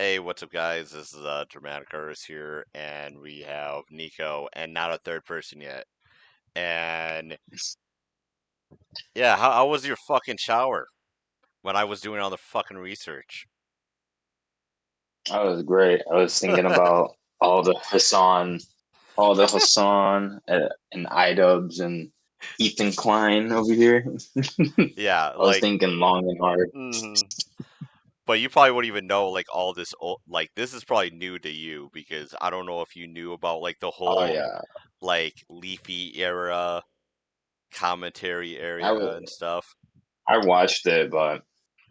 Hey, what's up, guys? This is Dramatic Artist here, and we have Nico, and not a third person yet. And yeah, how was your fucking shower when I was doing all the fucking research? That was great. I was thinking about all the Hassan and idubbbz and Ethan Klein over here. Yeah, I was thinking long and hard. hmm but you probably wouldn't even know like all this old, like this is probably new to you because I don't know if you knew about like the Oh whole yeah, like Leafy era, commentary I area w- and stuff. I watched it, but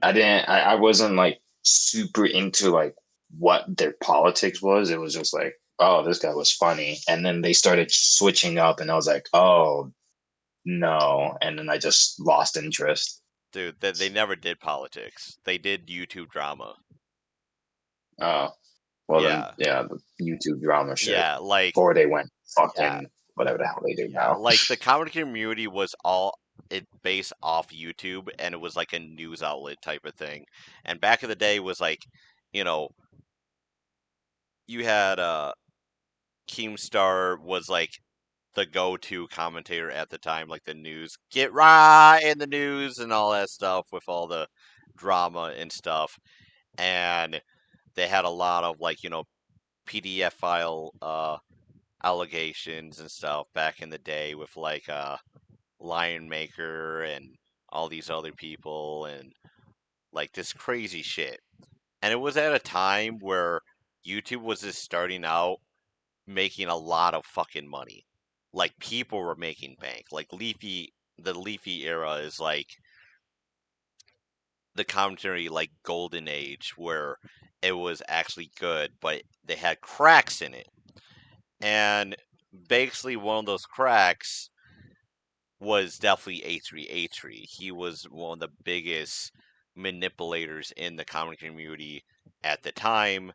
I didn't. I wasn't like super into like what their politics was. It was just like, oh, this guy was funny, and then they started switching up, and I was like, oh no, and then I just lost interest. Dude, they never did politics. They did YouTube drama. Oh. Well then, Yeah. yeah, the YouTube drama shit. Yeah, like Before they went yeah, fucking whatever the hell they do yeah. now. Like the comedy community was all it based off YouTube and it was like a news outlet type of thing. And back in the day was like, you know, you had Keemstar was like the go-to commentator at the time, like the news, get right in the news and all that stuff with all the drama and stuff. And they had a lot of like, PDF file allegations and stuff back in the day with like Lion Maker and all these other people and like this crazy shit. And it was at a time where YouTube was just starting out making a lot of fucking money. Like people were making bank. Like the Leafy era is like the commentary like golden age where it was actually good, but they had cracks in it. And basically one of those cracks was definitely h3h3. He was one of the biggest manipulators in the comedy community at the time,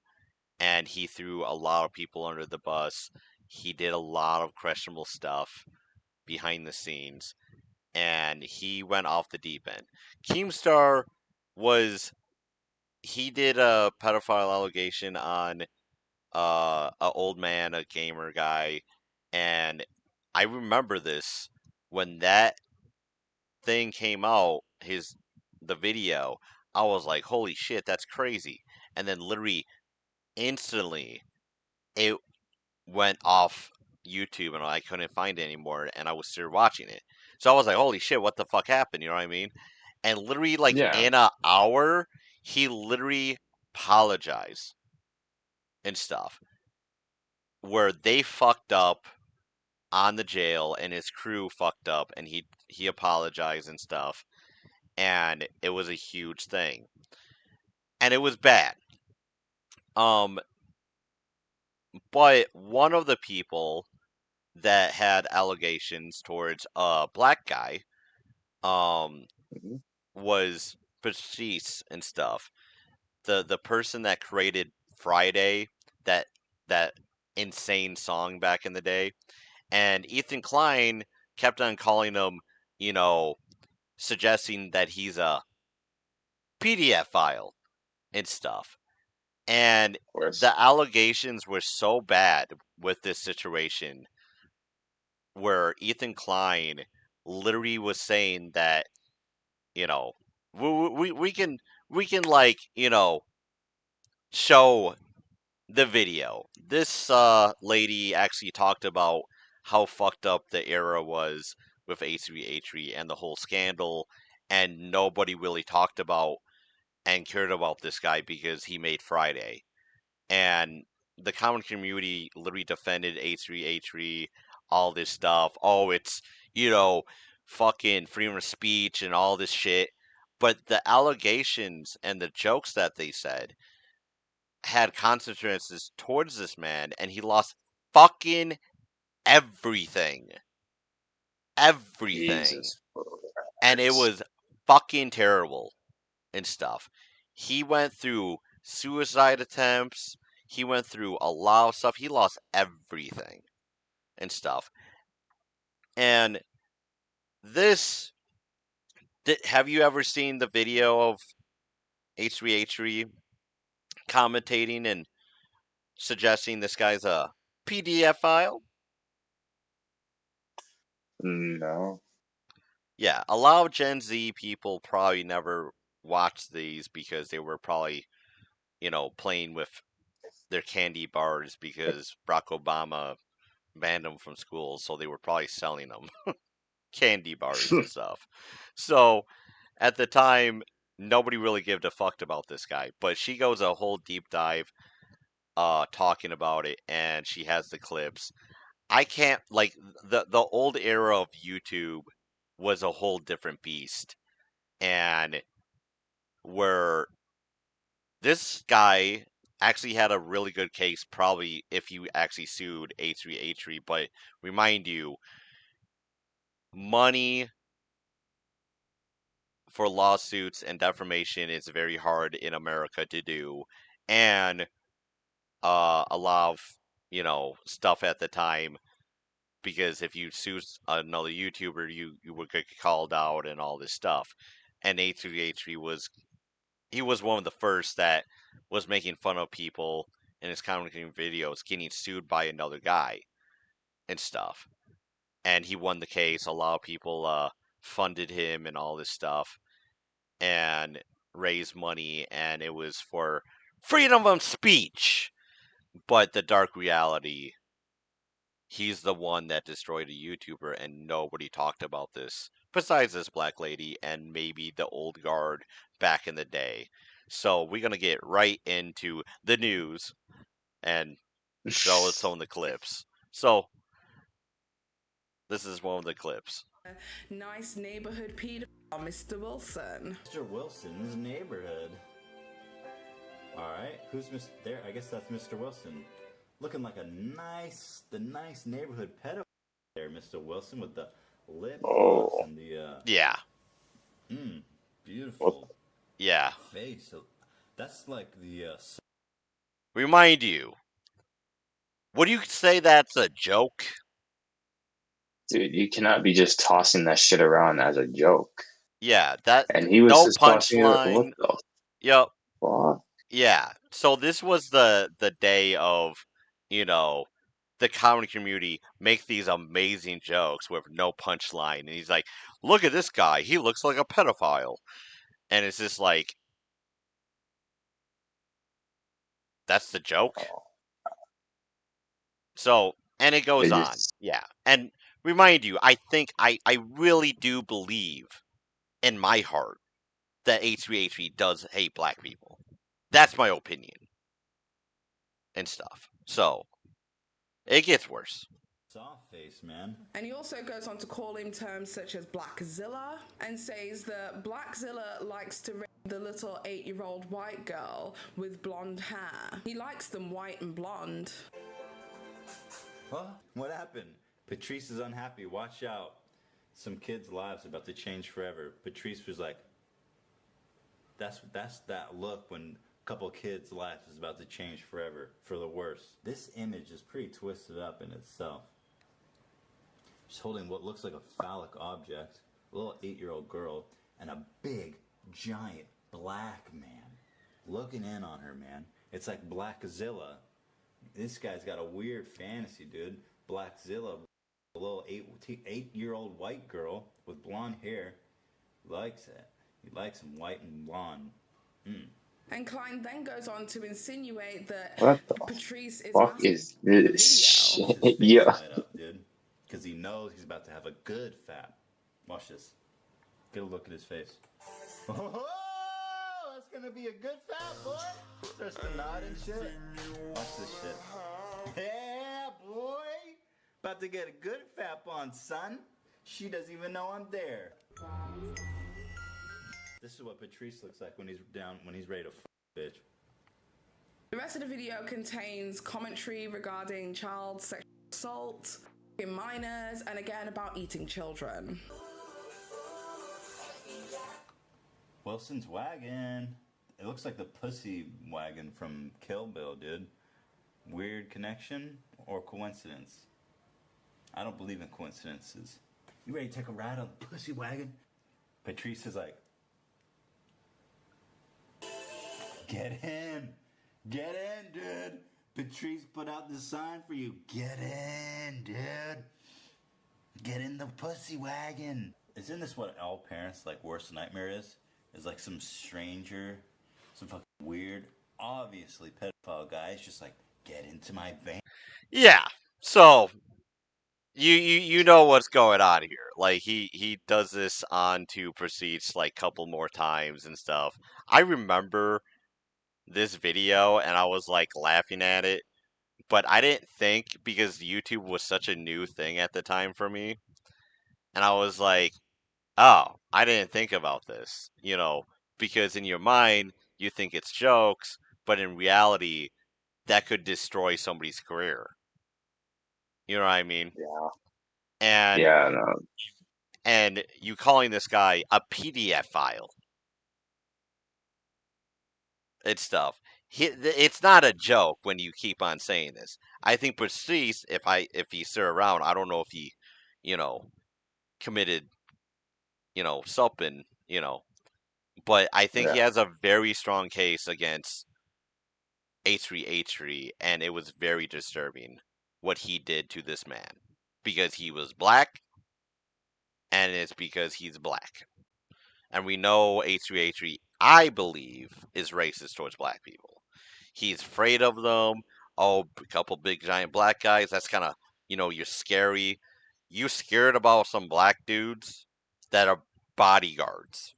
and he threw a lot of people under the bus. He did a lot of questionable stuff behind the scenes, and he went off the deep end. Keemstar was he did a pedophile allegation on a old man, a gamer guy, and I remember this when that thing came out, the video, I was like, holy shit, that's crazy. And then literally instantly it went off YouTube and I couldn't find it anymore and I was still watching it. So I was like, holy shit, what the fuck happened? You know what I mean? And literally like Yeah, in an hour, he literally apologized and stuff. Where they fucked up on the jail and his crew fucked up and he apologized and stuff and it was a huge thing. And it was bad. Um, but one of the people that had allegations towards a black guy, um, mhm, was Patrice and stuff. The person that created Friday, that that insane song back in the day, and Ethan Klein kept on calling him, you know, suggesting that he's a PDF file and stuff. And of course. the allegations were so bad with this situation where Ethan Klein literally was saying that, you know, we can like, show the video. This lady actually talked about how fucked up the era was with h3h3 and the whole scandal and nobody really talked about and cared about this guy because he made Friday. And the common community literally defended h3h3, all this stuff. Oh, it's you know fucking freedom of speech and all this shit. But the allegations and the jokes that they said had consequences towards this man, and he lost fucking everything, everything, Jesus and it Christ. was fucking terrible and stuff. He went through suicide attempts. He went through a lot of stuff. He lost everything and stuff. And this, have you ever seen the video of H3H3 commentating and suggesting this guy's a PDF file? No. Yeah, a lot of Gen Z people probably never watched these because they were probably, playing with their candy bars because Barack Obama banned them from school, so they were probably selling them candy bars and stuff. So at the time, nobody really gave a fuck about this guy, but she goes a whole deep dive talking about it, and she has the clips. I can't like the old era of YouTube was a whole different beast, and where this guy actually had a really good case, probably if you actually sued h3h3. But remind you, money for lawsuits and defamation is very hard in America to do, and a lot of stuff at the time, because if you sue another YouTuber, you would get called out and all this stuff. And h3h3 was one of the first that was making fun of people in his commenting videos getting sued by another guy and stuff. And he won the case. A lot of people funded him and all this stuff and raised money, and it was for freedom of speech. But the dark reality, he's the one that destroyed a YouTuber, and nobody talked about this besides this black lady and maybe the old guard back in the day. So we're gonna get right into the news and show some of the clips. So this is one of the clips. Nice neighborhood pedophile, Mr. Wilson. Mr. Wilson's neighborhood. All right, who's there? I guess that's Mr. Wilson, looking like the nice neighborhood pedophile there, Mr. Wilson, with the lip gloss Oh. and the Yeah. Beautiful Yeah. face. That's like the Remind you, would you say that's a joke? Dude, you cannot be just tossing that shit around as a joke. Yeah, that And he was no just tossing it. What punchline. the Yep. fuck? Yeah. So this was the day of, the comedy community make these amazing jokes with no punchline, and he's like, "Look at this guy. He looks like a pedophile," and it's just like, that's the joke. Oh, So, and it goes it on. just, Yeah. And remind you, I really do believe in my heart that h3h3 does hate black people. That's my opinion and stuff. So, it gets worse. soft face, man. And he also goes on to call him terms such as Blackzilla and says that Blackzilla likes to rape the little 8-year-old white girl with blonde hair. He likes them white and blonde. What happened? Patrice is unhappy. Watch out. Some kids' lives are about to change forever. Patrice was like, that's that look when a couple kids' lives is about to change forever for the worse. This image is pretty twisted up in itself. She's holding what looks like a phallic object, a little 8-year-old girl, and a big, giant black man looking in on her, man. It's like Blackzilla. This guy's got a weird fantasy, dude. Blackzilla, a little 8-year-old white girl with blonde hair, likes it. He likes him white and blonde. And Klein then goes on to insinuate that what the Patrice is fuck is this video. shit? Yeah. Light up, dude. Because he knows he's about to have a good fap. Watch this. Get a look at his face. Oh, that's gonna be a good fap, boy. Starts to nod and shit. Watch this shit. Yeah, boy. About to get a good fap on, son. She doesn't even know I'm there. This is what Patrice looks like when he's ready to bitch. The rest of the video contains commentary regarding child sexual assault in minors and again about eating children. Wilson's wagon. It looks like the pussy wagon from Kill Bill, dude. Weird connection or coincidence? I don't believe in coincidences. You ready to take a ride on the pussy wagon? Patrice is like, get in. Get in, dude. Patrice put out the sign for you. Get in, dude. Get in the pussy wagon. Isn't this what all parents' like worst nightmare is? Is like some stranger, some fucking weird, obviously pedophile guy is just like, get into my van. Yeah. So you know what's going on here. Like he does this on to Proceeds like couple more times and stuff. I remember this video and I was like laughing at it, but I didn't think because YouTube was such a new thing at the time for me, and I was like, oh, I didn't think about this, because in your mind you think it's jokes, but in reality that could destroy somebody's career. You know what I mean? Yeah. And Yeah. No. and you calling this guy a PDF file. It's stuff. It's not a joke when you keep on saying this. I think Patrice, if he's still around, I don't know if he, you know, committed, something, but I think he Yeah. has a very strong case against h3h3, and it was very disturbing what he did to this man because he was black, and it's because he's black. And we know h3h3, I believe, is racist towards black people. He's afraid of them. Oh, a couple big giant black guys. That's kind of, you're scary. You scared about some black dudes that are bodyguards.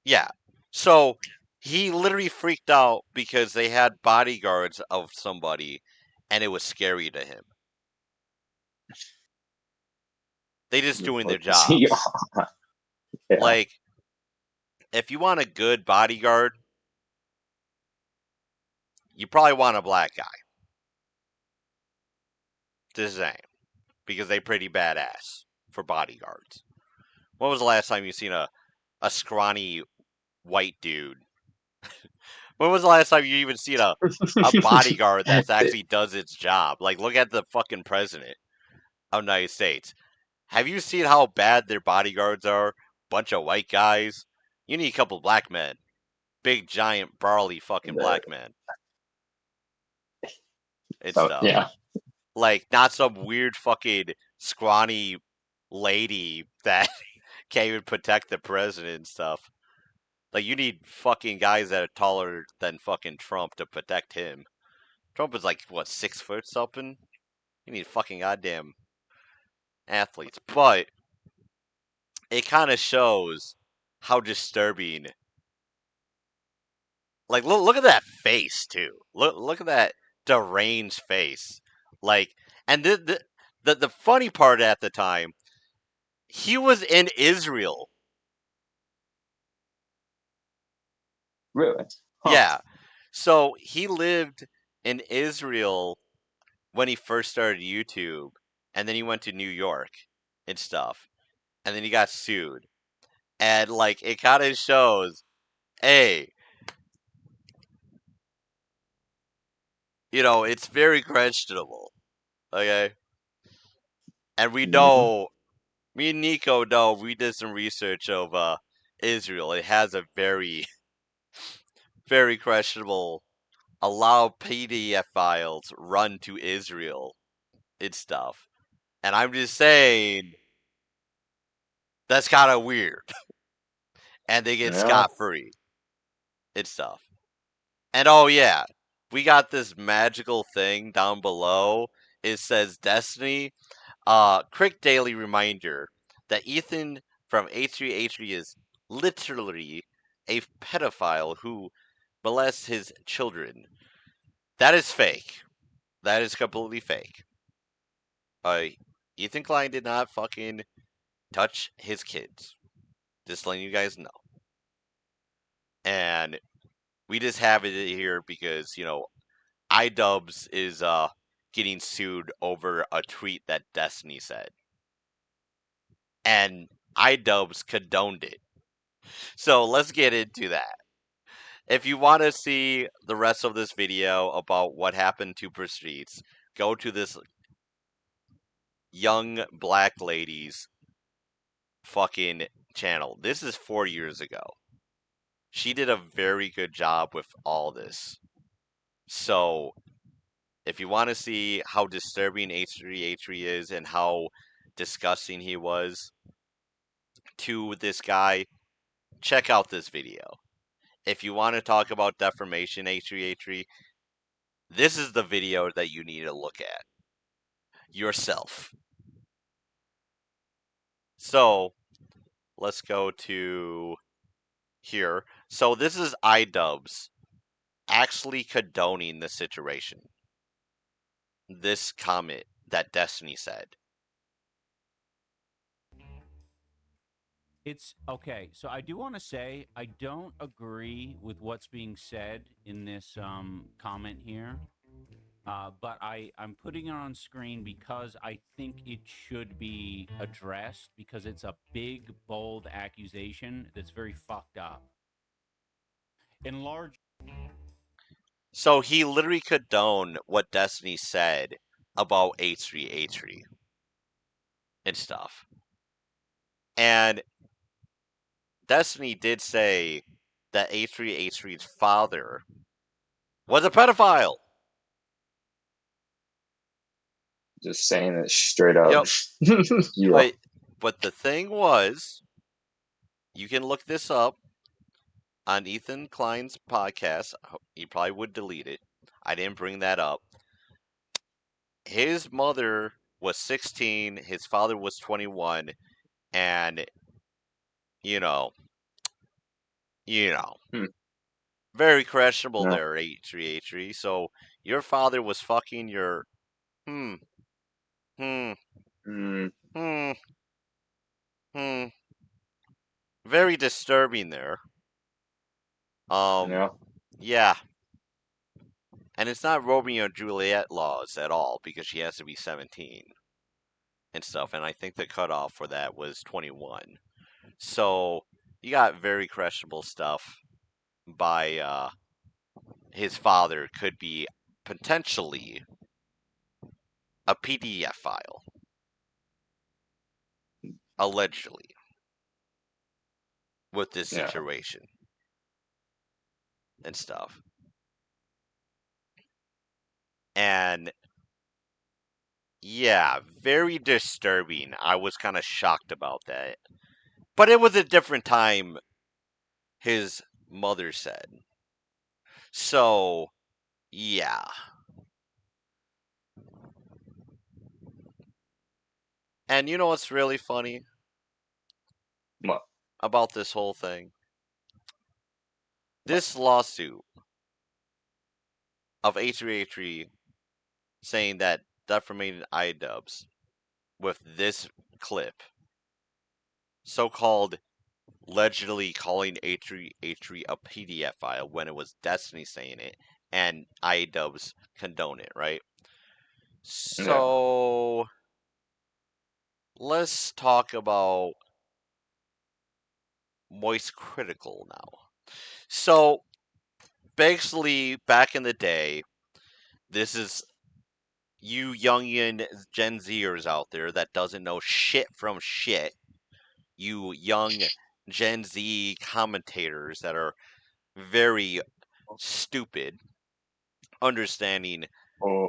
Yeah. So he literally freaked out because they had bodyguards of somebody and it was scary to him. They just The doing their fuck is he jobs. on? Yeah. Like, if you want a good bodyguard, you probably want a black guy. Just saying. Because they pretty badass for bodyguards. When was the last time you seen a scrawny white dude? When was the last time you even seen a bodyguard that actually does its job? Like, look at the fucking president of the United States. Have you seen how bad their bodyguards are? Bunch of white guys. You need a couple black men. Big, giant, burly fucking The- black men. It's so stuff. yeah. Like, not some weird fucking scrawny lady that can't even protect the president and stuff. Like, you need fucking guys that are taller than fucking Trump to protect him. Trump is like, what, 6 foot something? You need fucking goddamn athletes. But it kind of shows how disturbing. Like, look at that face, too. Look at that deranged face. Like, and the funny part at the time, he was in Israel. Really? Huh. Yeah. So he lived in Israel when he first started YouTube, and then he went to New York and stuff, and then he got sued. And like it kind of shows, hey, it's very questionable. Okay? And we Mhm. know, me and Nico know, we did some research of Israel. It has a very, very questionable allow PDF files run to Israel and stuff. And I'm just saying that's kind of weird. And they get Yeah. scot free and stuff. And oh yeah, we got this magical thing down below. It says Destiny. Quick daily reminder that Ethan from h3h3 is literally a pedophile who molests his children. That is fake. That is completely fake. Uh, Ethan Klein did not fucking touch his kids. Just letting you guys know. And we just have it here because, idubbbz is getting sued over a tweet that Destiny said. And idubbbz condoned it. So let's get into that. If you want to see the rest of this video about what happened to Streets, go to this young black lady's fucking channel. This is 4 years ago. She did a very good job with all this. So if you want to see how disturbing H3H3 is and how disgusting he was to this guy, check out this video. If you want to talk about deformation H3H3, this is the video that you need to look at yourself. So let's go to here. So this is idubbbz actually condoning the situation. This comment that Destiny said. It's okay. So I do want to say I don't agree with what's being said in this comment here. But I'm putting it on screen because I think it should be addressed because it's a big, bold accusation that's very fucked up. In large. So he literally condoned what Destiny said about H3H3 and stuff. And Destiny did say that H3H3's father was a pedophile. Just saying it straight up. Yep. Yeah. But the thing was, you can look this up on Ethan Klein's podcast. He probably would delete it. I didn't bring that up. His mother was 16, his father was 21, and you know, Hmm. very questionable No. there, H3H3. So your father was fucking your hmm hmm Mm, hmm hmm. Very disturbing there. yeah. Yeah. And it's not Romeo and Juliet laws at all because she has to be 17 and stuff. And I think the cutoff for that was 21. So you got very questionable stuff by his father could be potentially a PDF file, allegedly, with this Yeah. situation and stuff. And yeah, very disturbing. I was kind of shocked about that. But it was a different time, his mother said. So, yeah. And you know what's really funny What? about this whole thing? This lawsuit of H3H3 saying that defamated idubbbz with this clip, so-called allegedly calling H3H3 a PDF file when it was Destiny saying it, and idubbbz condone it, right? Yeah. So let's talk about Moist Critical now. So basically, back in the day, this is you youngin Gen Zers out there that doesn't know shit from shit. You young Gen Z commentators that are very stupid, understanding Oh,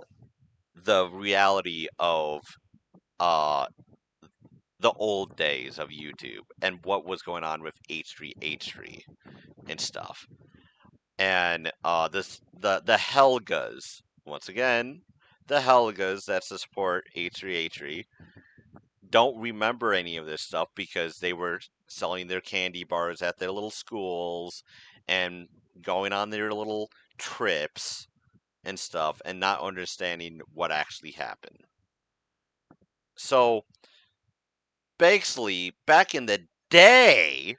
the reality of uh the old days of YouTube and what was going on with H3H3 and stuff. And the Helgas, once again, the Helgas that support H3H3 don't remember any of this stuff because they were selling their candy bars at their little schools and going on their little trips and stuff and not understanding what actually happened. So basically, back in the day,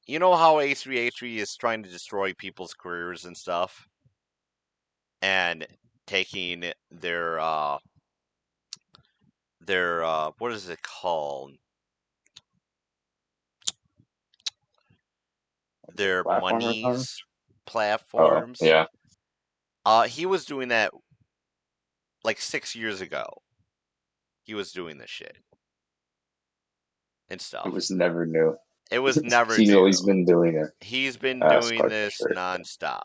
you know how A3A3 is trying to destroy people's careers and stuff? And taking their what is it called? Their platform or something? monies Oh, platforms. yeah. He was doing that like 6 years ago. He was doing this shit and It stuff. was never new. It was never He's new. always been doing it. He's been That's doing quite for this sure. nonstop.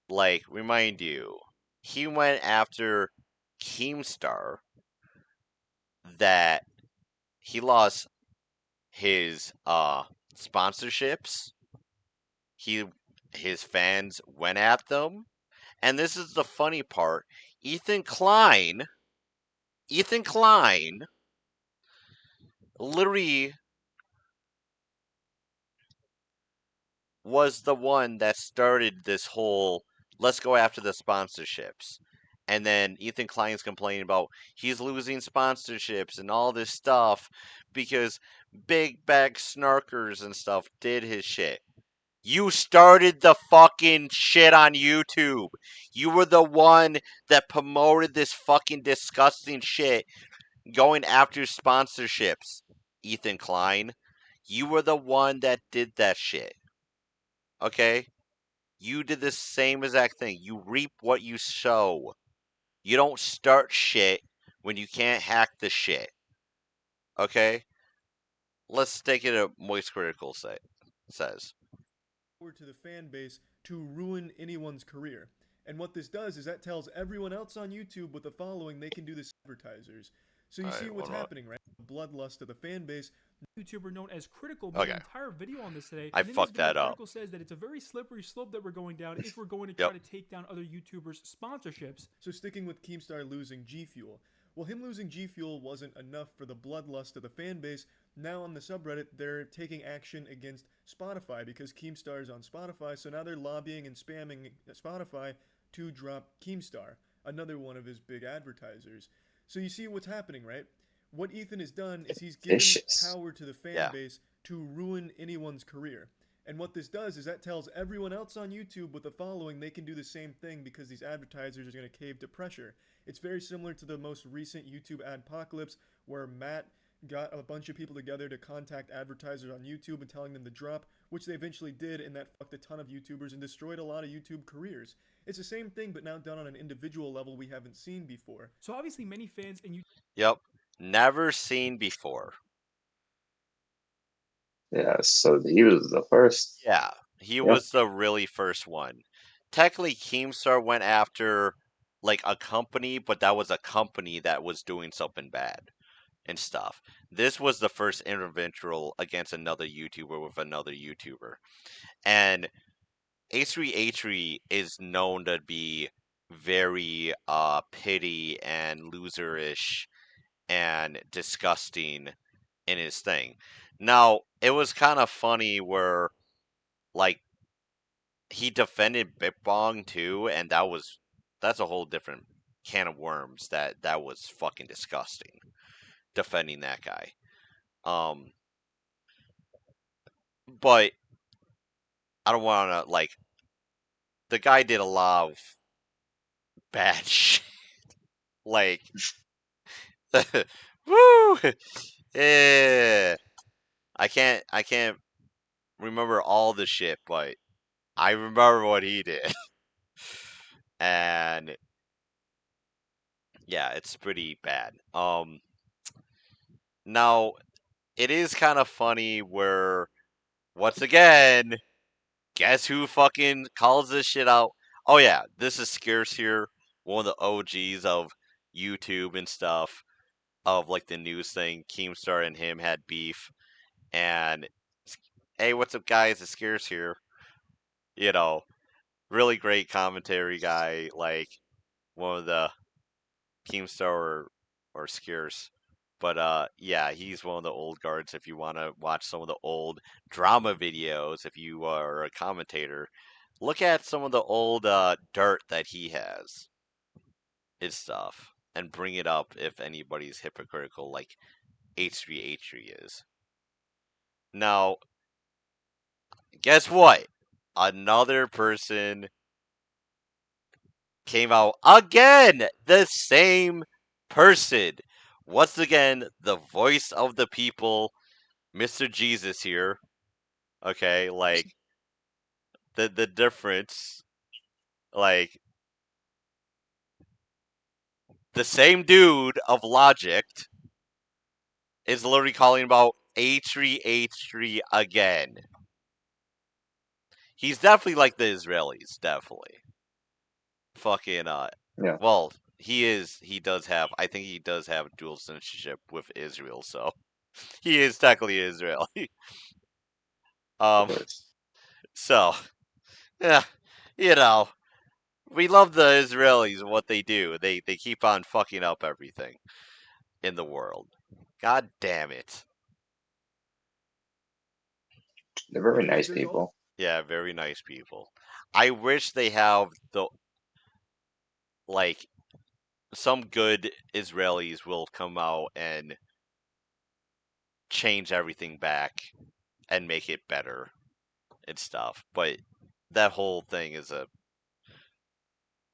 like, remind you, he went after Keemstar that he lost his sponsorships. He his fans went at them. And this is the funny part. Ethan Klein literally was the one that started this whole let's go after the sponsorships. And then Ethan Klein's complaining about he's losing sponsorships and all this stuff because big bag snarkers and stuff did his shit. You started the fucking shit on YouTube. You were the one that promoted this fucking disgusting shit going after sponsorships, Ethan Klein. You were the one that did that shit. Okay? You did the same exact thing. You reap what you sow. You don't start shit when you can't hack the shit. Okay? Let's take it a Moist Critical says. To the fan base to ruin anyone's career. And what this does is that tells everyone else on YouTube with a following they can do this advertisers. So you see what's happening, right? The bloodlust of the fan base. YouTuber known as Critical made an entire video on this today. I fucked that up. Critical says that it's a very slippery slope that we're going down if we're going to try to take down other YouTubers' sponsorships. So sticking with Keemstar losing G Fuel. Well, him losing G Fuel wasn't enough for the bloodlust of the fan base. Now on the subreddit, they're taking action against Spotify because Keemstar is on Spotify. So now they're lobbying and spamming Spotify to drop Keemstar, another one of his big advertisers. So you see what's happening, right? What Ethan has done is he's given power to the fan base to ruin anyone's career. And what this does is that tells everyone else on YouTube with a following they can do the same thing because these advertisers are going to cave to pressure. It's very similar to the most recent YouTube adpocalypse where Matt got a bunch of people together to contact advertisers on YouTube and telling them to drop, which they eventually did, and that fucked a ton of YouTubers and destroyed a lot of YouTube careers. It's the same thing, but now done on an individual level we haven't seen before. So obviously many fans and YouTube... Yep. Never seen before. Yeah, so he was the first. Yeah, he was the really first one. Technically, Keemstar went after like a company, but that was a company that was doing something bad and stuff. This was the first individual against another YouTuber with another YouTuber. And h3h3 is known to be very pity and loserish and disgusting in his thing. Now, it was kind of funny where like he defended Bitbong too, and that's a whole different can of worms. That was fucking disgusting. Defending that guy. But I don't want to like. The guy did a lot of bad shit. Like, woo. Yeah. I can't remember all the shit, but I remember what he did. And yeah, it's pretty bad. Now it is kind of funny where once again, guess who fucking calls this shit out? Oh yeah, this is Scarce here, one of the OGs of YouTube and stuff, of like the news thing. Keemstar and him had beef, and hey, what's up, guys? It's Scarce here. You know, really great commentary guy, like one of the Keemstar or Scarce. But yeah, he's one of the old guards. If you want to watch some of the old drama videos, if you are a commentator, look at some of the old dirt that he has. His stuff. And bring it up if anybody's hypocritical like h3h3 is. Now, guess what? Another person came out again! The same person! Once again, the voice of the people, Mr. Jesus here. Okay, like the difference, like the same dude of Logic is literally calling about h3h3 again. He's definitely like the Israelis, definitely. fucking Yeah. well, he does have, I think he does have dual citizenship with Israel, so he is technically Israeli. Of um course. so yeah, you know, we love the Israelis and what they do. They keep on fucking up everything in the world. God damn it. They're very There's nice there's all people. Yeah, very nice people. I wish they have the like some good Israelis will come out and change everything back and make it better and stuff. But that whole thing is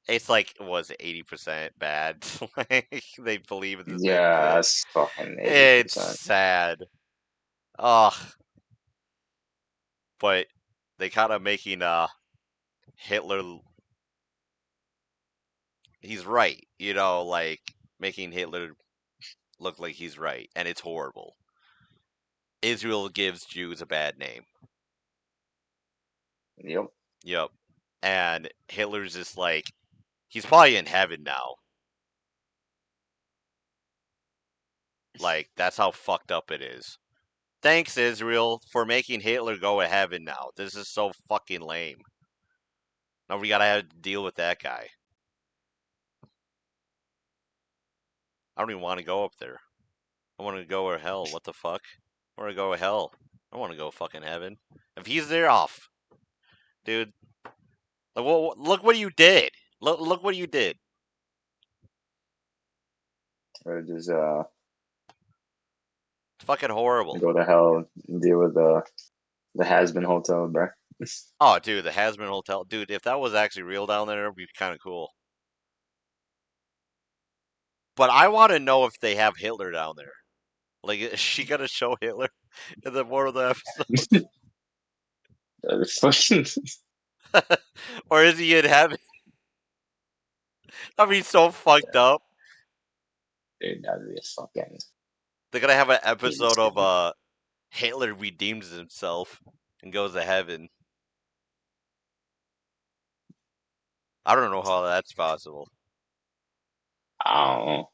it's like was 80% bad. Like they believe in the same Yeah, shit. that's fucking It's 80%. sad. Ugh. But they kind of making Hitler, he's right, like making Hitler look like he's right, and it's horrible. Israel gives Jews a bad name. Yep. Yep. And Hitler's just like, he's probably in heaven now. Like, that's how fucked up it is. Thanks, Israel, for making Hitler go to heaven now. This is so fucking lame. Now we gotta have to deal with that guy. I don't even want to go up there. I want to go to hell. What the fuck? I want to go to hell. I want to go fucking heaven. If he's there, off, dude. Like, look what you did. Look what you did. Or just It's fucking horrible. go to hell and deal with the has-been hotel, bro. Oh, dude, the Hasman Hotel. Dude, if that was actually real down there, it'd be kind of cool. But I want to know if they have Hitler down there. Like, is she gonna show Hitler in the one of the episodes? Fucking, Or is he in heaven? I mean, so fucked up. dude, that'd be a fucking They're gonna have an crazy episode of schedule. Hitler redeems himself and goes to heaven. I don't know how that's possible. I don't know.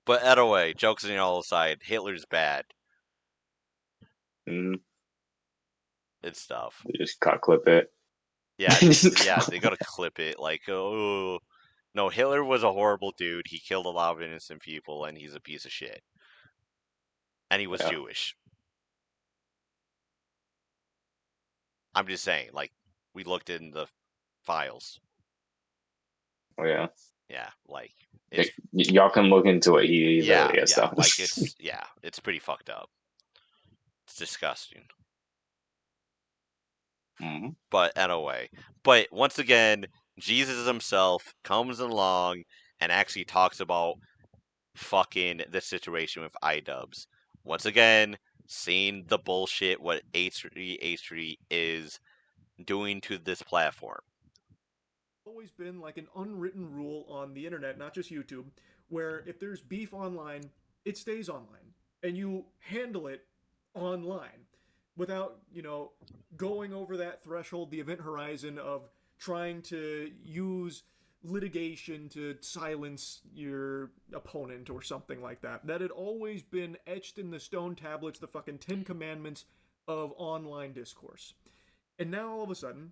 But anyway, jokes on all aside, Hitler's bad. Mm, It's stuff. they just cut clip it. Yeah, yeah, they gotta clip it. Like, oh no, Hitler was a horrible dude. He killed a lot of innocent people, and he's a piece of shit. And he was Yeah. Jewish. I'm just saying, like, we looked in the files. Oh yeah. Yeah, like it's Y'all can look into it. He yeah, literally has yeah, stuff. like it's pretty fucked up. It's disgusting. Mhm. But anyway, but once again, Jesus himself comes along and actually talks about fucking the situation with idubbbz. Once again, seeing the bullshit what h3h3 is doing to this platform. always been like an unwritten rule on the internet, not just YouTube, where if there's beef online, it stays online and you handle it online without, going over that threshold, the event horizon of trying to use litigation to silence your opponent or something like that. That had always been etched in the stone tablets, the fucking 10 commandments of online discourse. And now all of a sudden,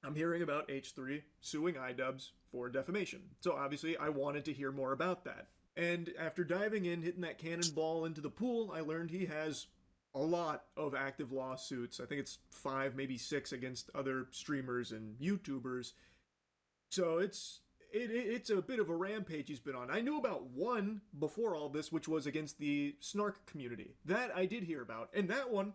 I'm hearing about H3 suing idubbbz for defamation. So obviously, I wanted to hear more about that. And after diving in, hitting that cannonball into the pool, I learned he has a lot of active lawsuits. I think it's 5, maybe 6 against other streamers and YouTubers. So it's a bit of a rampage he's been on. I knew about one before all this, which was against the snark community. That I did hear about, and that one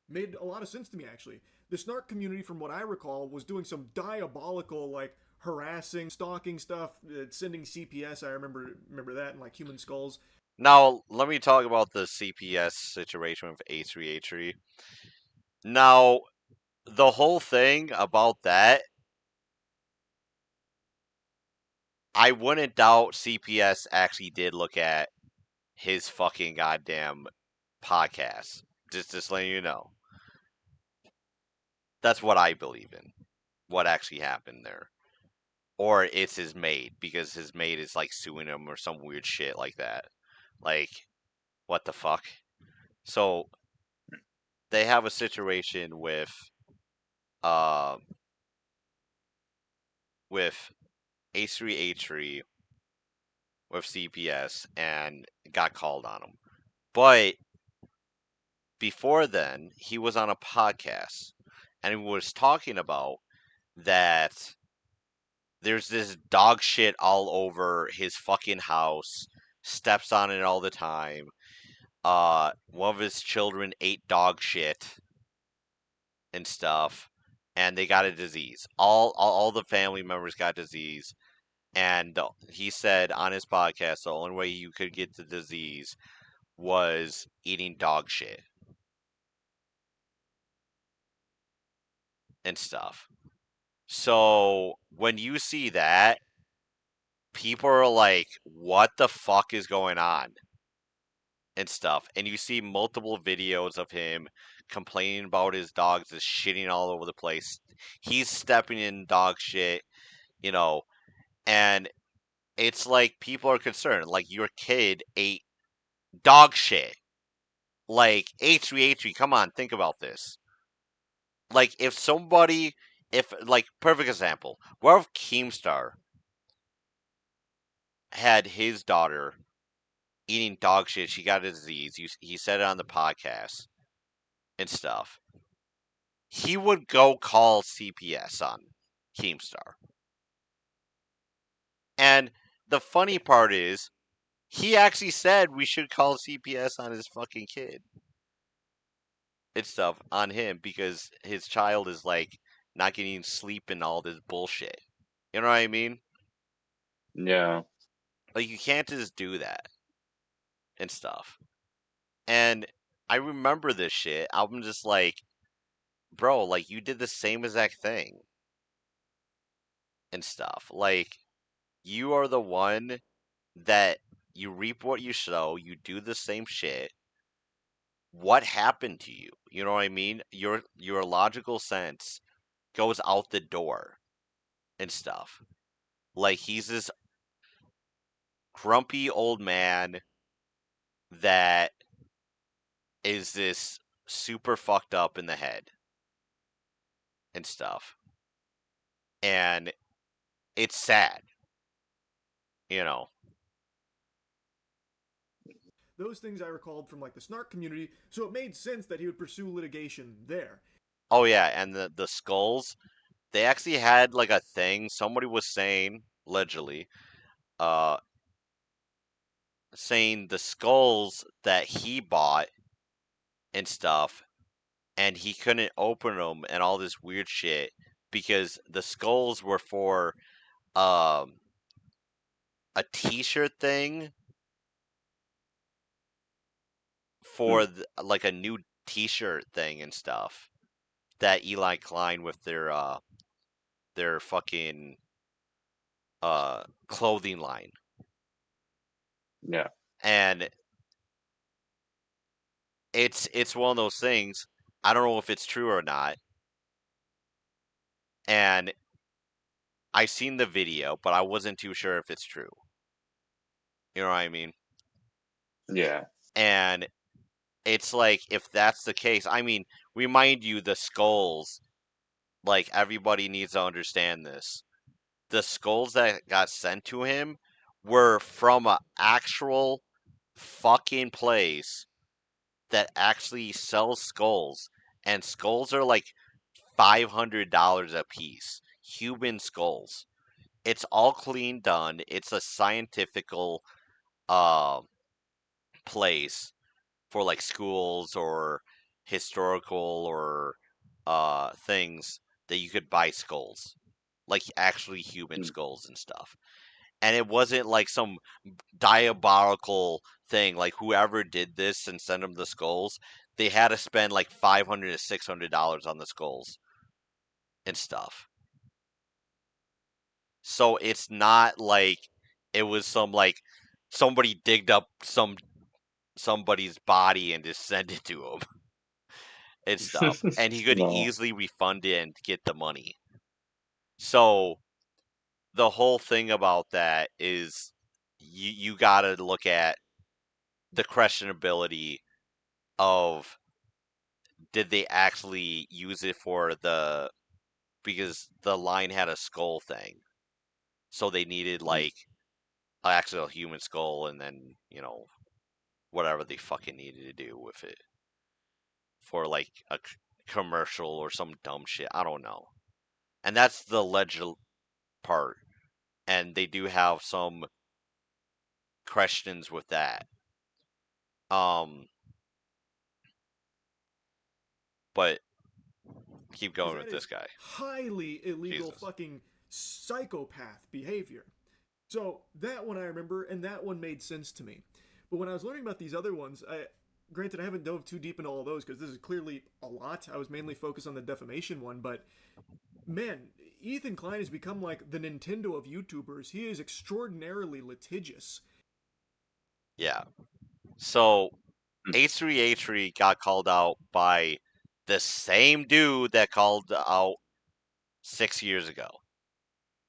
made a lot of sense to me actually. The snark community, from what I recall, was doing some diabolical like harassing, stalking stuff, sending CPS. I remember that, and like human skulls. Now, let me talk about the CPS situation with h3h3. Now, the whole thing about that, I wouldn't doubt CPS actually did look at his fucking goddamn podcast. Just letting you know. That's what I believe in. What actually happened there. or it's his maid because his maid is like suing him or some weird shit like that. Like, what the fuck? So they have a situation uh with h3h3 with CPS and got called on him. But before then, he was on a podcast and he was talking about that there's this dog shit all over his fucking house, steps on it all the time. One of his children ate dog shit and stuff, and they got a disease. All the family members got disease, and he said on his podcast the only way you could get the disease was eating dog shit and stuff. So when you see that, people are like, "What the fuck is going on?" and stuff. And you see multiple videos of him complaining about his dogs is shitting all over the place. He's stepping in dog shit, you know, and it's like people are concerned. Like your kid ate dog shit. Like H3H3, come on, think about this. Like if like perfect example, what if Keemstar had his daughter eating dog shit? She got a disease. He said it on the podcast and stuff. He would go call CPS on Keemstar. And the funny part is, he actually said we should call CPS on his fucking kid and stuff on him because his child is like not getting sleep and all this bullshit. You know what I mean? Yeah. Like you can't just do that and stuff. And I remember this shit. I'm just like, bro, like you did the same exact thing and stuff. Like you are the one that you reap what you sow, you do the same shit. What happened to you? You know what I mean? Your logical sense goes out the door and stuff. Like he's this grumpy old man that is this super fucked up in the head and stuff. And it's sad, you know. Those things I recalled from like the snark community, so it made sense that he would pursue litigation there. Oh yeah, and the skulls, they actually had like a thing. Somebody was saying, allegedly, uh, saying the skulls that he bought and stuff, and he couldn't open them and all this weird shit because the skulls were for um a T-shirt thing for like a new T-shirt thing and stuff that Eli Klein with their fucking clothing line. Yeah. And it's one of those things. I don't know if it's true or not. And I seen the video, but I wasn't too sure if it's true. You know what I mean? Yeah. And it's like if that's the case, I mean, remind you the skulls, like everybody needs to understand this. The skulls that got sent to him were from an actual fucking place that actually sells skulls, and skulls are like $500 a piece. Human skulls. It's all clean done. It's a scientifical uh, place for like schools or historical or things that you could buy skulls, like actually human Mm. skulls and stuff. And it wasn't like some diabolical thing. Like whoever did this and sent them the skulls, they had to spend like $500 to $600 on the skulls and stuff. So it's not like it was some like somebody digged up somebody's body and just sent it to him and stuff, and he could No. easily refund it and get the money. So the whole thing about that is you got to look at the questionability of did they actually use it for the because the line had a skull thing, so they needed like an actual human skull, and then whatever they fucking needed to do with it for like a commercial or some dumb shit. I don't know, and that's the legend part, and they do have some questions with that. Um, but keep Because going that with is this guy. highly illegal Jesus. fucking psychopath behavior. So that one I remember, and that one made sense to me. But when I was learning about these other ones, granted I haven't dove too deep into all those because this is clearly a lot. I was mainly focused on the defamation one, but man, Ethan Klein has become like the Nintendo of YouTubers. He is extraordinarily litigious. Yeah. So h3h3 got called out by the same dude that called out 6 years ago.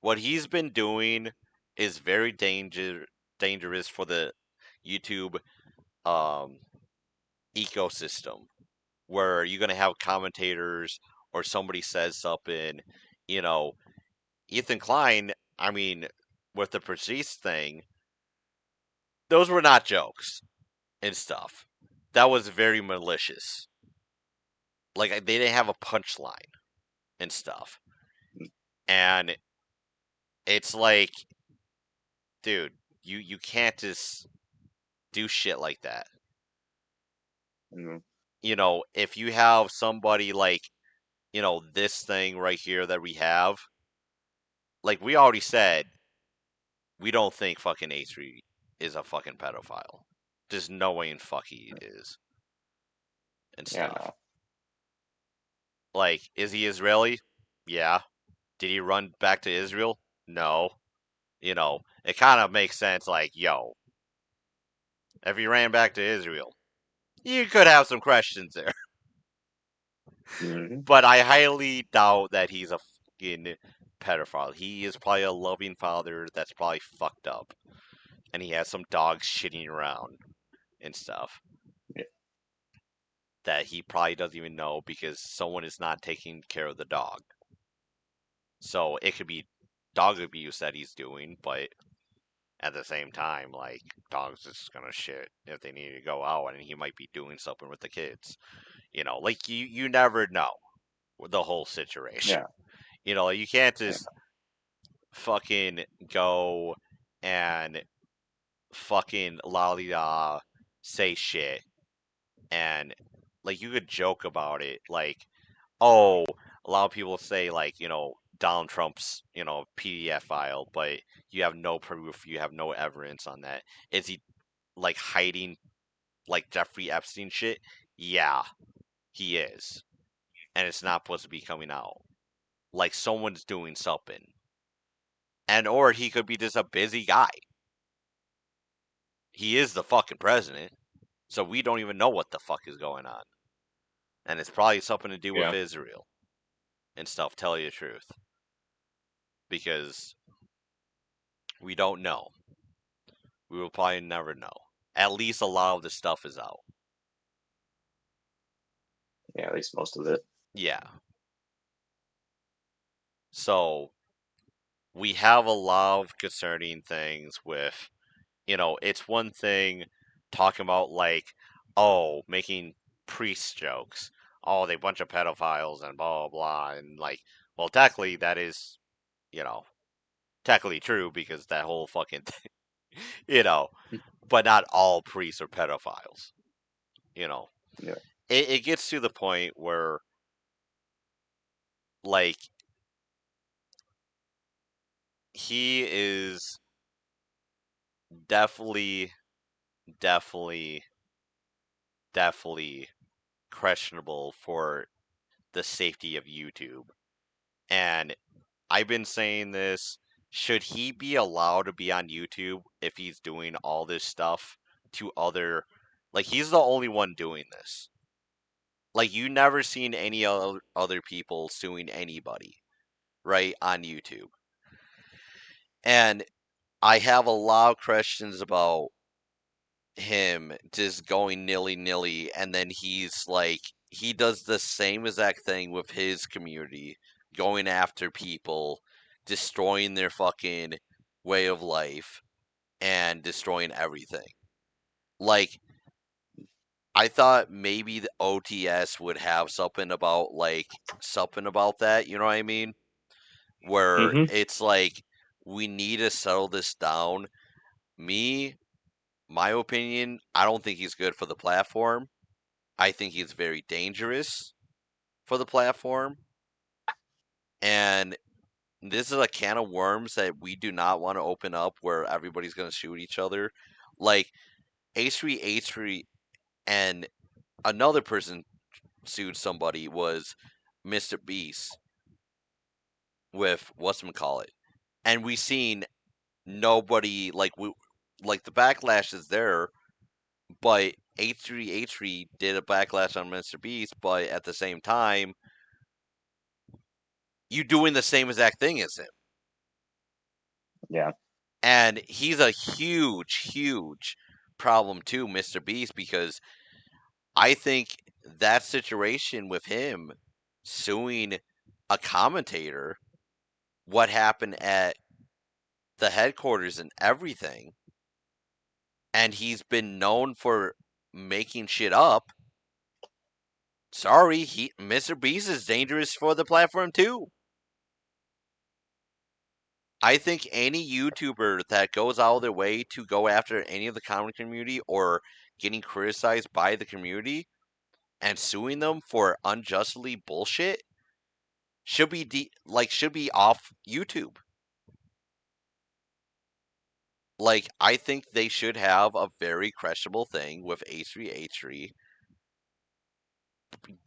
What he's been doing is very dangerous for the YouTube um, ecosystem, where you're gonna have commentators or somebody says something, you know, Ethan Klein. I mean, with the Precise thing, those were not jokes and stuff. That was very malicious. Like they didn't have a punchline and stuff, and it's like, dude, you can't just do shit like that. Mm-hmm. If you have somebody like, this thing right here that we have, like we already said, we don't think fucking H3 is a fucking pedophile. Just no way in fuck he is and Yeah, stuff. no. Like, is he Israeli? Yeah. Did he run back to Israel? No. It kind of makes sense. Like, yo, if he ran back to Israel, you could have some questions there. Mm-hmm. But I highly doubt that he's a fucking pedophile. He is probably a loving father that's probably fucked up. And he has some dogs shitting around and stuff Yeah. that he probably doesn't even know because someone is not taking care of the dog. So it could be dog abuse that he's doing, but at the same time, like, dogs just gonna shit if they need to go out, and he might be doing something with the kids. Like you never know the whole situation. Yeah. You can't Yeah. just fucking go and fucking lolly say shit, and like you could joke about it, like, oh, a lot of people say like, Donald Trump's, PDF file, but you have no proof, you have no evidence on that. Is he like hiding like Jeffrey Epstein shit? Yeah, he is. And it's not supposed to be coming out. Like someone's doing something. And or he could be just a busy guy. He is the fucking president. So we don't even know what the fuck is going on. And it's probably something to do with Yeah. Israel and stuff, tell you the truth. Because we don't know. We will probably never know. At least a lot of the stuff is out. Yeah, at least most of it. Yeah. So we have a lot of concerning things with, it's one thing talking about like, oh, making priest jokes. Oh, they bunch of pedophiles and blah, blah, blah. And like, well, technically that is, you know, technically true because that whole fucking thing, but not all priests are pedophiles. You know, Yeah. it gets to the point where, like, he is definitely, definitely, definitely questionable for the safety of YouTube. And I've been saying this. Should he be allowed to be on YouTube if he's doing all this stuff to other. Like, he's the only one doing this. Like, you never seen any other people suing anybody, right, on YouTube. And I have a lot of questions about him just going nilly-nilly, and then he's like, he does the same exact thing with his community, going after people, destroying their fucking way of life, and destroying everything. Like, I thought maybe the OTS would have something about that, you know what I mean? Where Mm-hmm. it's like, we need to settle this down. My opinion, I don't think he's good for the platform. I think he's very dangerous for the platform. And this is a can of worms that we do not want to open up where everybody's going to shoot each other. Like, h3h3 and another person sued somebody was Mr. Beast with whatchamacallit. And we seen nobody, like the backlash is there, but h3h3 did a backlash on Mr. Beast, but at the same time, you doing the same exact thing as him. Yeah. And he's a huge, huge problem too, Mr. Beast, because I think that situation with him suing a commentator, what happened at the headquarters and everything, and he's been known for making shit up. Sorry, Mr. Beast is dangerous for the platform too. I think any YouTuber that goes out of their way to go after any of the comic community or getting criticized by the community and suing them for unjustly bullshit should be should be off YouTube. Like, I think they should have a very questionable thing with h3h3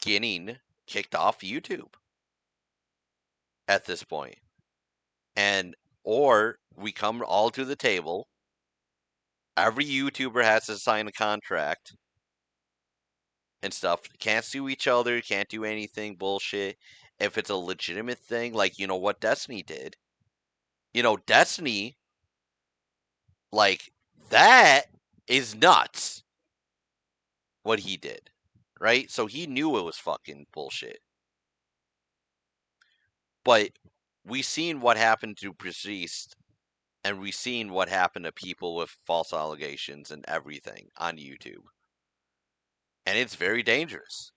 getting kicked off YouTube at this point. And or we come all to the table. Every YouTuber has to sign a contract and stuff. Can't sue each other, can't do anything bullshit. If it's a legitimate thing, like, you know, what Destiny did. You know, Destiny, like, that is nuts. What he did. Right? So he knew it was fucking bullshit. But we seen what happened to Persist, and we seen what happened to people with false allegations and everything on YouTube. And it's very dangerous.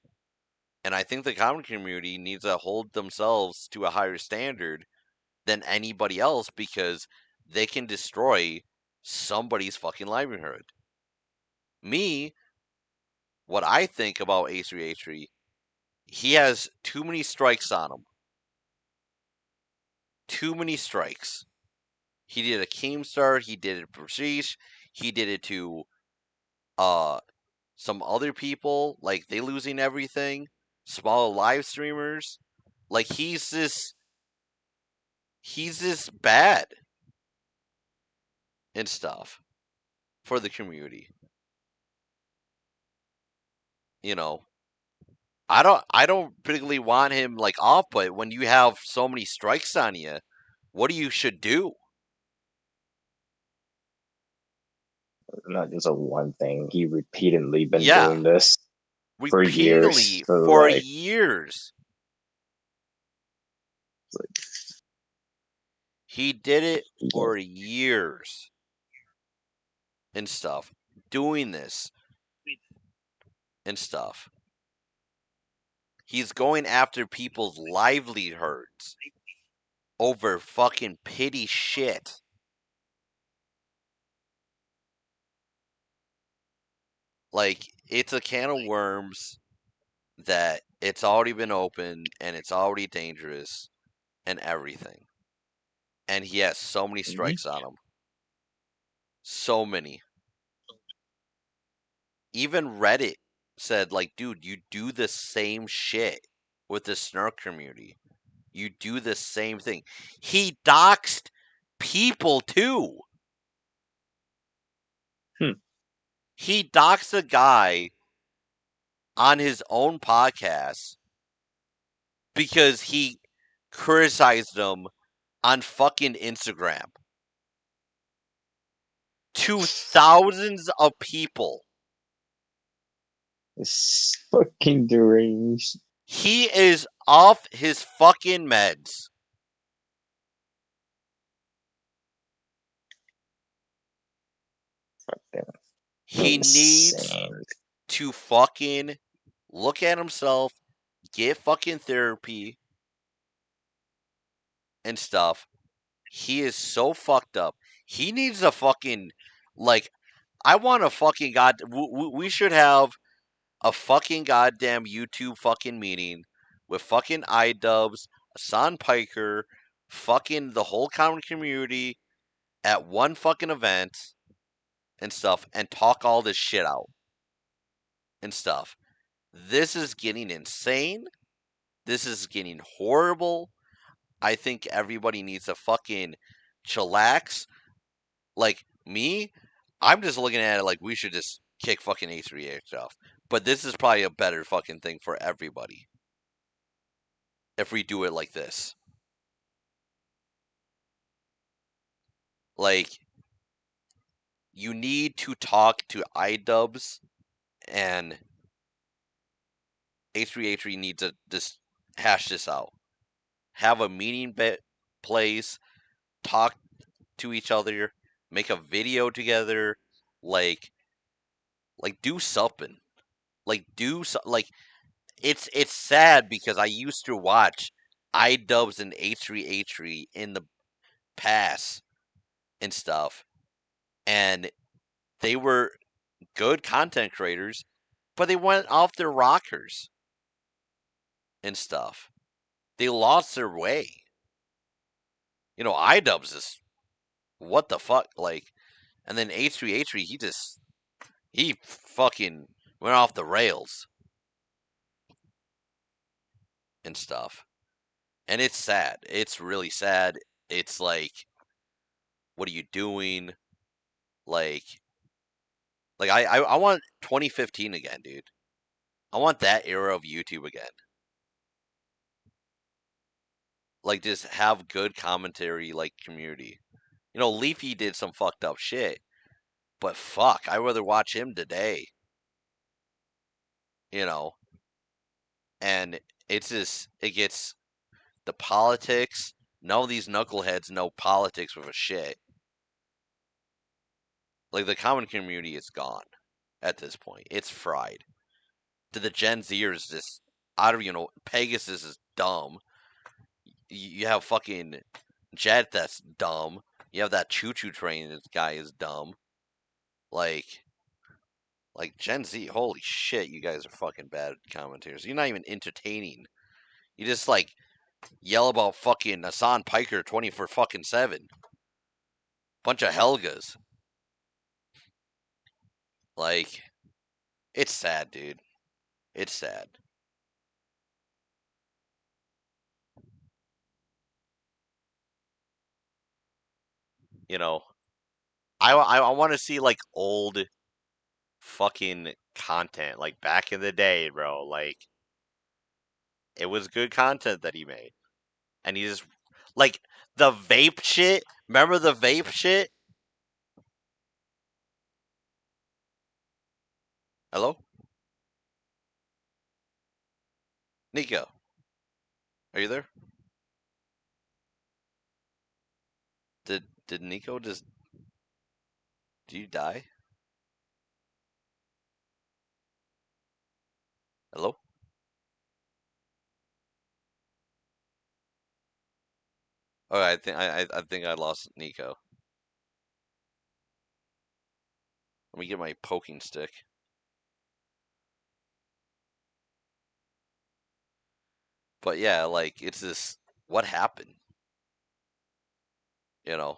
And I think the comic community needs to hold themselves to a higher standard than anybody else, because they can destroy somebody's fucking livelihood. Me, what I think about h3h3, he has too many strikes on him. Too many strikes. He did a Keemstar, he did it to Prestige, he did it to some other people, like they losing everything, small live streamers. Like, he's this bad and stuff for the community. You know, I don't particularly want him like off, but when you have so many strikes on you, what you should do? Not just a one thing. He repeatedly been Yeah, doing this for years. repeatedly So for like, years. He did it he for years and stuff, doing this and stuff. He's going after people's livelihoods over fucking petty shit. Like, it's a can of worms that it's already been opened and it's already dangerous and everything. And he has so many strikes on him. So many. Even Reddit said, like, dude, you do the same shit with the Snark community. You do the same thing. He doxed people too. He doxed a guy on his own podcast because he criticized him on fucking Instagram. to thousands of people. It's fucking deranged. He is off his fucking meds. Fucking He needs insane. to fucking look at himself, get fucking therapy and stuff. He is so fucked up. He needs a fucking, like, I want a fucking we should have a fucking goddamn YouTube fucking meeting with fucking idubbbz, Hassan Piker, fucking the whole common community at one fucking event and stuff and talk all this shit out and stuff. This is getting insane. This is getting horrible. I think everybody needs to fucking chillax. Like me, I'm just looking at it like we should just kick fucking h3h3 off. But this is probably a better fucking thing for everybody if we do it like this. Like, you need to talk to idubbbz, and h3h3 needs to just hash this out. Have a meeting place, talk to each other, make a video together, like do something. Like do so, like it's sad because I used to watch idubbbz and h3h3 in the past and stuff, and they were good content creators, but they went off their rockers and stuff. They lost their way. You know, idubbbz is what the fuck, like, and then h3h3 he fucking went off the rails and stuff. And it's sad. It's really sad. It's like, what are you doing? Like, I want 2015 again, dude. I want that era of YouTube again. Like, just have good commentary, like, community. You know, Leafy did some fucked up shit, but fuck, I'd rather watch him today. You know, and it's just, it gets the politics. None of these knuckleheads know politics with a shit. Like, the common community is gone at this point. It's fried. To the Gen Zers, just out of, Pegasus is dumb. You have fucking Jet that's dumb. You have that choo choo train, this guy is dumb. Like Gen Z, holy shit, you guys are fucking bad commentators. You're not even entertaining. You just like yell about fucking Hassan Piker 24 fucking 7. Bunch of Helgas. Like, it's sad, dude. It's sad. You know, I want to see like old fucking content, like back in the day, bro. Like, it was good content that he made, and he just like the vape shit. Remember the vape shit? Hello, Nico. Are you there? Did Nico just? Did you die? Hello. Oh, I think I lost Nico. Let me get my poking stick. But yeah, like it's this. What happened? You know.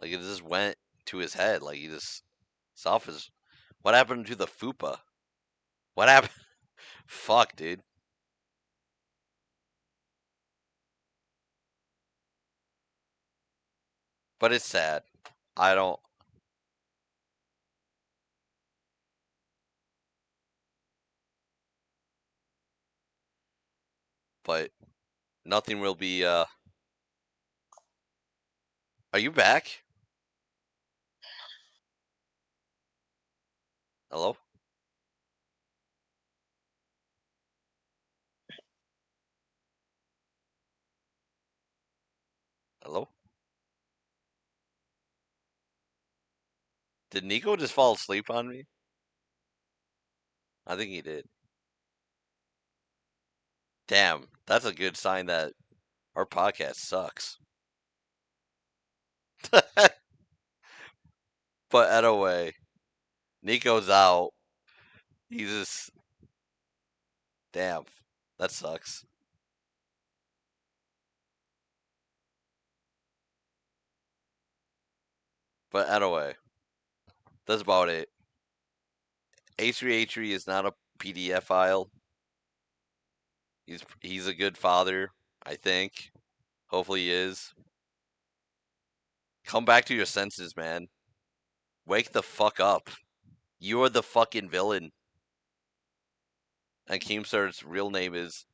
Like it just went to his head. Like he just saw his. What happened to the fupa? What happened? Fuck, dude. But it's sad. I don't. but nothing will be. Are you back? Hello? Hello? Did Nico just fall asleep on me? I think he did. Damn, that's a good sign that our podcast sucks. But anyway, Nico's out. He's just damn. That sucks. But anyway, that's about it. h3h3 is not a PDF file. He's a good father, I think. Hopefully he is. Come back to your senses, man. Wake the fuck up. You are the fucking villain. And Keemstar's real name is